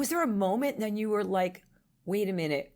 was there a moment then you were like, wait a minute.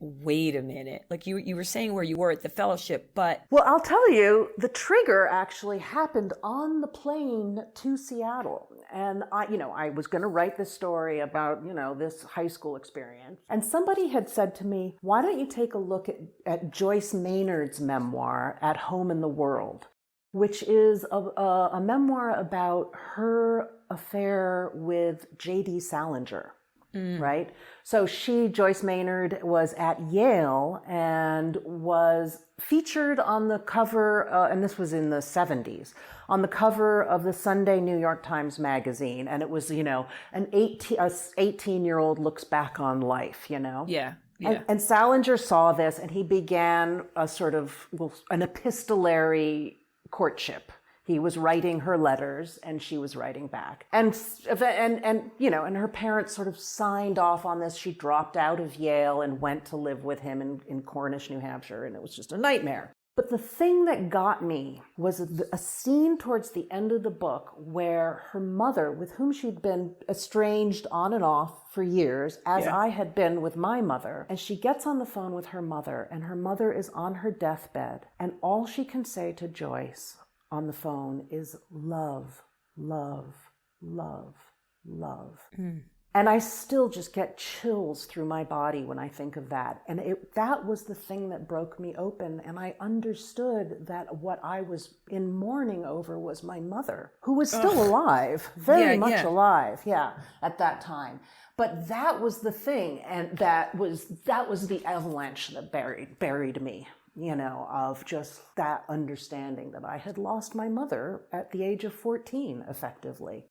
Like you were saying where you were at the fellowship, but Well, I'll tell you, the trigger actually happened on the plane to Seattle. And I was going to write this story about, this high school experience. And somebody had said to me, why don't you take a look at Joyce Maynard's memoir, At Home in the World, which is a memoir about her affair with J.D. Salinger. Right? So Joyce Maynard, was at Yale and was featured on the cover, and this was in the 70s, on the cover of the Sunday New York Times Magazine. And it was, an 18-year-old looks back on life, Yeah. And Salinger saw this and he began a sort of, an epistolary courtship. He was writing her letters and she was writing back. And her parents sort of signed off on this. She dropped out of Yale and went to live with him in Cornish, New Hampshire. And it was just a nightmare. But the thing that got me was a scene towards the end of the book where her mother, with whom she'd been estranged on and off for years, as I had been with my mother, and she gets on the phone with her mother, and her mother is on her deathbed, and all she can say to Joyce on the phone is love, love, love, love. And I still just get chills through my body when I think of that. And that was the thing that broke me open. And I understood that what I was in mourning over was my mother, who was still alive, very much alive, at that time. But that was the thing. And that was the avalanche that buried me. Of just that understanding that I had lost my mother at the age of 14, effectively.